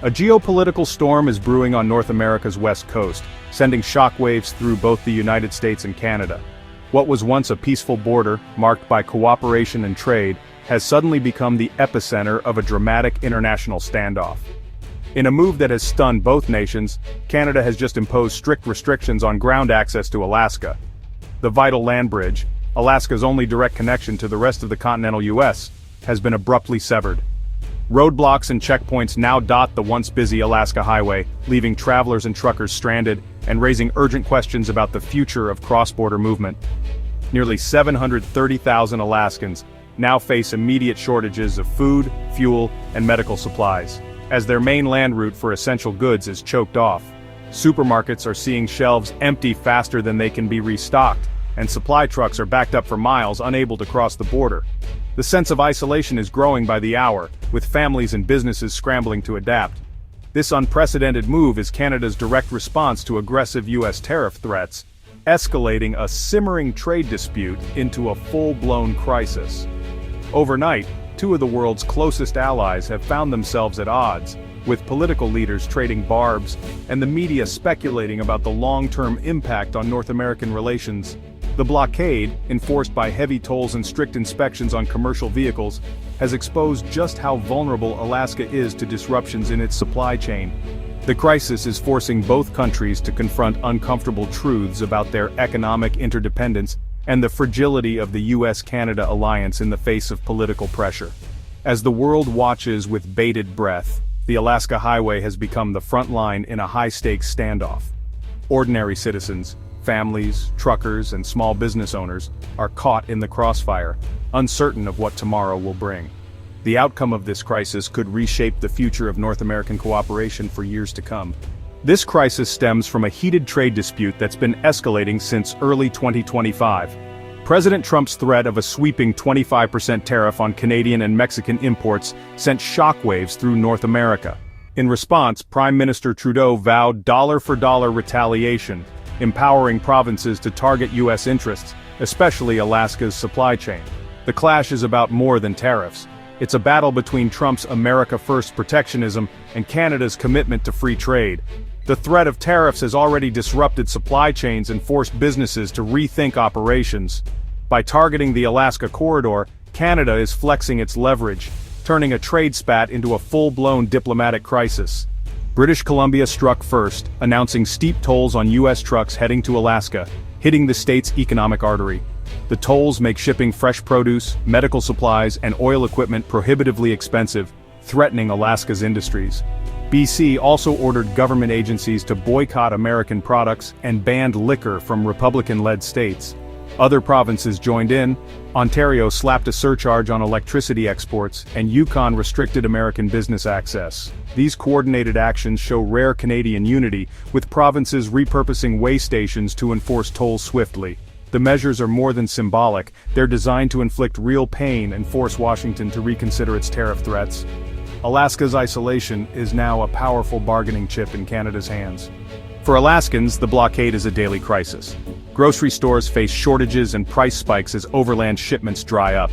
A geopolitical storm is brewing on North America's west coast, sending shockwaves through both the United States and Canada. What was once a peaceful border, marked by cooperation and trade, has suddenly become the epicenter of a dramatic international standoff. In a move that has stunned both nations, Canada has just imposed strict restrictions on ground access to Alaska. The vital land bridge, Alaska's only direct connection to the rest of the continental U.S., has been abruptly severed. Roadblocks and checkpoints now dot the once busy Alaska Highway, leaving travelers and truckers stranded and raising urgent questions about the future of cross-border movement. Nearly 730,000 Alaskans now face immediate shortages of food, fuel, and medical supplies, as their main land route for essential goods is choked off. Supermarkets are seeing shelves empty faster than they can be restocked, and supply trucks are backed up for miles, unable to cross the border. The sense of isolation is growing by the hour, with families and businesses scrambling to adapt. This unprecedented move is Canada's direct response to aggressive U.S. tariff threats, escalating a simmering trade dispute into a full-blown crisis. Overnight, two of the world's closest allies have found themselves at odds, with political leaders trading barbs and the media speculating about the long-term impact on North American relations. The blockade, enforced by heavy tolls and strict inspections on commercial vehicles, has exposed just how vulnerable Alaska is to disruptions in its supply chain. The crisis is forcing both countries to confront uncomfortable truths about their economic interdependence and the fragility of the US-Canada alliance in the face of political pressure. As the world watches with bated breath, the Alaska Highway has become the front line in a high-stakes standoff. Ordinary citizens, families, truckers, and small business owners are caught in the crossfire, uncertain of what tomorrow will bring. The outcome of this crisis could reshape the future of North American cooperation for years to come. This crisis stems from a heated trade dispute that's been escalating since early 2025. President Trump's threat of a sweeping 25% tariff on Canadian and Mexican imports sent shockwaves through North America. In response, Prime Minister Trudeau vowed dollar-for-dollar retaliation, empowering provinces to target U.S. interests, especially Alaska's supply chain. The clash is about more than tariffs. It's a battle between Trump's America First protectionism and Canada's commitment to free trade. The threat of tariffs has already disrupted supply chains and forced businesses to rethink operations. By targeting the Alaska corridor, Canada is flexing its leverage, turning a trade spat into a full-blown diplomatic crisis. British Columbia struck first, announcing steep tolls on U.S. trucks heading to Alaska, hitting the state's economic artery. The tolls make shipping fresh produce, medical supplies, and oil equipment prohibitively expensive, threatening Alaska's industries. BC also ordered government agencies to boycott American products and banned liquor from Republican-led states. Other provinces joined in. Ontario slapped a surcharge on electricity exports, and Yukon restricted American business access. These coordinated actions show rare Canadian unity, with provinces repurposing way stations to enforce tolls swiftly. The measures are more than symbolic, they're designed to inflict real pain and force Washington to reconsider its tariff threats. Alaska's isolation is now a powerful bargaining chip in Canada's hands. For Alaskans, the blockade is a daily crisis. Grocery stores face shortages and price spikes as overland shipments dry up.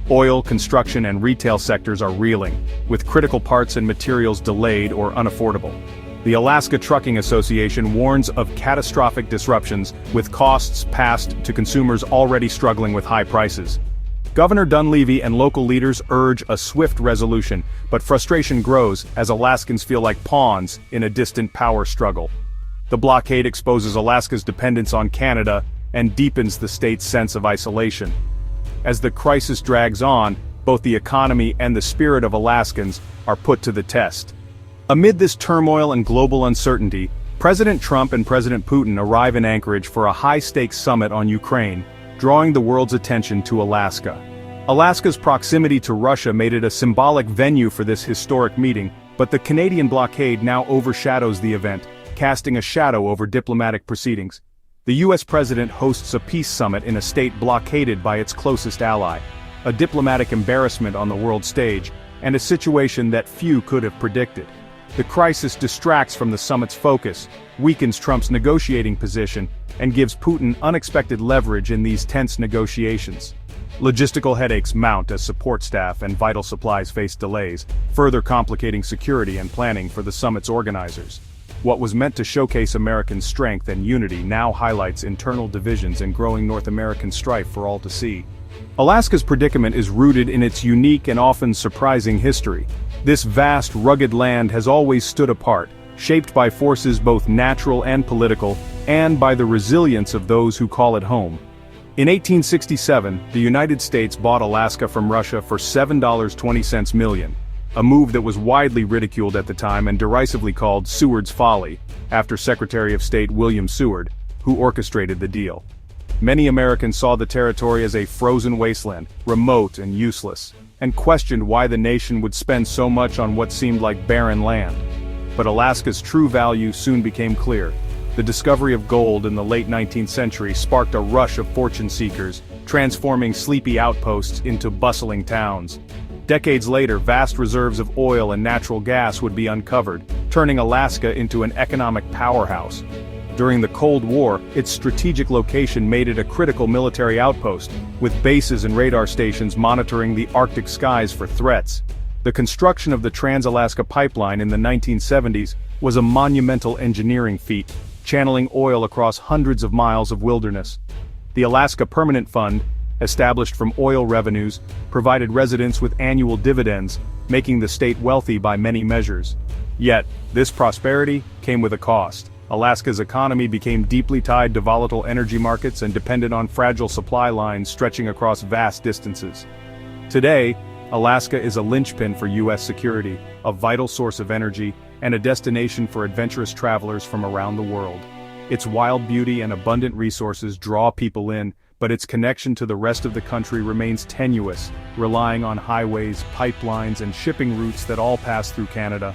Oil, construction, and retail sectors are reeling, with critical parts and materials delayed or unaffordable. The Alaska Trucking Association warns of catastrophic disruptions, with costs passed to consumers already struggling with high prices. Governor Dunleavy and local leaders urge a swift resolution, but frustration grows as Alaskans feel like pawns in a distant power struggle. The blockade exposes Alaska's dependence on Canada and deepens the state's sense of isolation. As the crisis drags on, both the economy and the spirit of Alaskans are put to the test. Amid this turmoil and global uncertainty, President Trump and President Putin arrive in Anchorage for a high-stakes summit on Ukraine, drawing the world's attention to Alaska. Alaska's proximity to Russia made it a symbolic venue for this historic meeting, but the Canadian blockade now overshadows the event, casting a shadow over diplomatic proceedings. The U.S. president hosts a peace summit in a state blockaded by its closest ally, a diplomatic embarrassment on the world stage, and a situation that few could have predicted. The crisis distracts from the summit's focus, weakens Trump's negotiating position, and gives Putin unexpected leverage in these tense negotiations. Logistical headaches mount as support staff and vital supplies face delays, further complicating security and planning for the summit's organizers. What was meant to showcase American strength and unity now highlights internal divisions and growing North American strife for all to see. Alaska's predicament is rooted in its unique and often surprising history. This vast, rugged land has always stood apart, shaped by forces both natural and political, and by the resilience of those who call it home. In 1867, the United States bought Alaska from Russia for $7.20 million, a move that was widely ridiculed at the time and derisively called Seward's Folly, after Secretary of State William Seward, who orchestrated the deal. Many Americans saw the territory as a frozen wasteland, remote and useless, and questioned why the nation would spend so much on what seemed like barren land. But Alaska's true value soon became clear. The discovery of gold in the late 19th century sparked a rush of fortune seekers, transforming sleepy outposts into bustling towns. Decades later, vast reserves of oil and natural gas would be uncovered, turning Alaska into an economic powerhouse. During the Cold War, its strategic location made it a critical military outpost, with bases and radar stations monitoring the Arctic skies for threats. The construction of the Trans-Alaska Pipeline in the 1970s was a monumental engineering feat, channeling oil across hundreds of miles of wilderness. The Alaska Permanent Fund, established from oil revenues, provided residents with annual dividends, making the state wealthy by many measures. Yet, this prosperity came with a cost. Alaska's economy became deeply tied to volatile energy markets and depended on fragile supply lines stretching across vast distances. Today, Alaska is a linchpin for U.S. security, a vital source of energy, and a destination for adventurous travelers from around the world. Its wild beauty and abundant resources draw people in, but its connection to the rest of the country remains tenuous, relying on highways, pipelines, and shipping routes that all pass through Canada.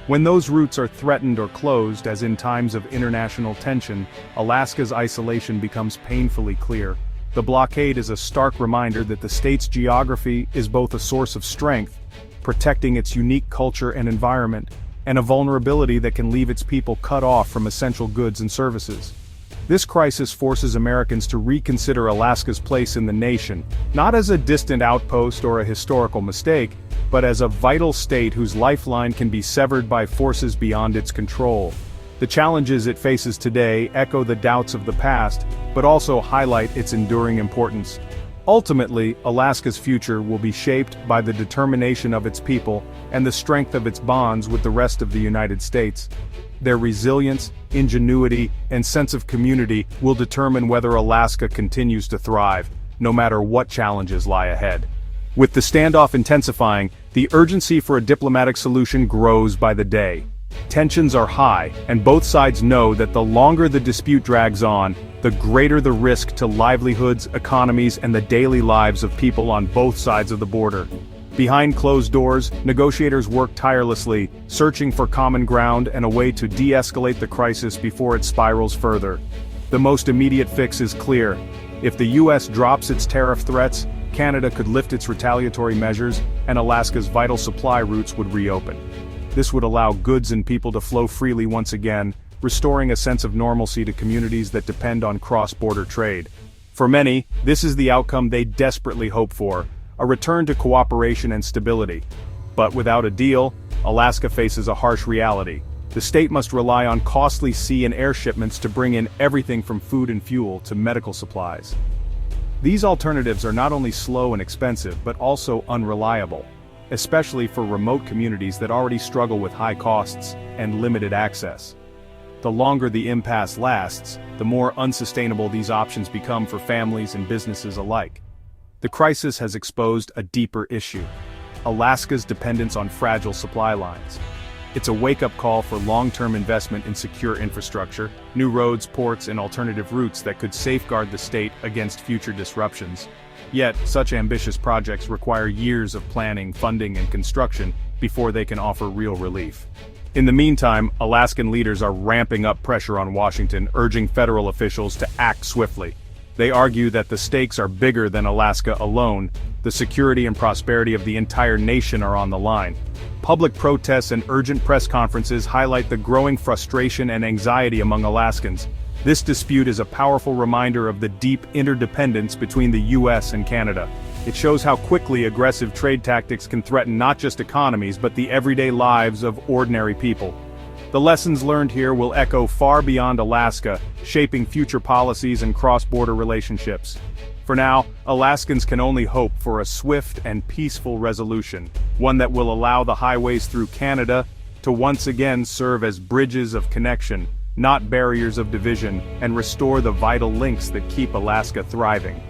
When those routes are threatened or closed, as in times of international tension, Alaska's isolation becomes painfully clear. The blockade is a stark reminder that the state's geography is both a source of strength, protecting its unique culture and environment, and a vulnerability that can leave its people cut off from essential goods and services. This crisis forces Americans to reconsider Alaska's place in the nation, not as a distant outpost or a historical mistake, but as a vital state whose lifeline can be severed by forces beyond its control. The challenges it faces today echo the doubts of the past, but also highlight its enduring importance. Ultimately, Alaska's future will be shaped by the determination of its people and the strength of its bonds with the rest of the United States. Their resilience, ingenuity, and sense of community will determine whether Alaska continues to thrive, no matter what challenges lie ahead. With the standoff intensifying, the urgency for a diplomatic solution grows by the day. Tensions are high, and both sides know that the longer the dispute drags on, the greater the risk to livelihoods, economies, and the daily lives of people on both sides of the border. Behind closed doors, negotiators work tirelessly, searching for common ground and a way to de-escalate the crisis before it spirals further. The most immediate fix is clear. If the U.S. drops its tariff threats, Canada could lift its retaliatory measures, and Alaska's vital supply routes would reopen. This would allow goods and people to flow freely once again, restoring a sense of normalcy to communities that depend on cross-border trade. For many, this is the outcome they desperately hope for, a return to cooperation and stability. But without a deal, Alaska faces a harsh reality. The state must rely on costly sea and air shipments to bring in everything from food and fuel to medical supplies. These alternatives are not only slow and expensive but also unreliable, especially for remote communities that already struggle with high costs and limited access. The longer the impasse lasts, the more unsustainable these options become for families and businesses alike. The crisis has exposed a deeper issue: Alaska's dependence on fragile supply lines. It's a wake-up call for long-term investment in secure infrastructure, new roads, ports, and alternative routes that could safeguard the state against future disruptions. Yet, such ambitious projects require years of planning, funding, and construction before they can offer real relief. In the meantime, Alaskan leaders are ramping up pressure on Washington, urging federal officials to act swiftly. They argue that the stakes are bigger than Alaska alone. The security and prosperity of the entire nation are on the line. Public protests and urgent press conferences highlight the growing frustration and anxiety among Alaskans. This dispute is a powerful reminder of the deep interdependence between the US and Canada. It shows how quickly aggressive trade tactics can threaten not just economies but the everyday lives of ordinary people. The lessons learned here will echo far beyond Alaska, shaping future policies and cross-border relationships. For now, Alaskans can only hope for a swift and peaceful resolution, one that will allow the highways through Canada to once again serve as bridges of connection, not barriers of division, and restore the vital links that keep Alaska thriving.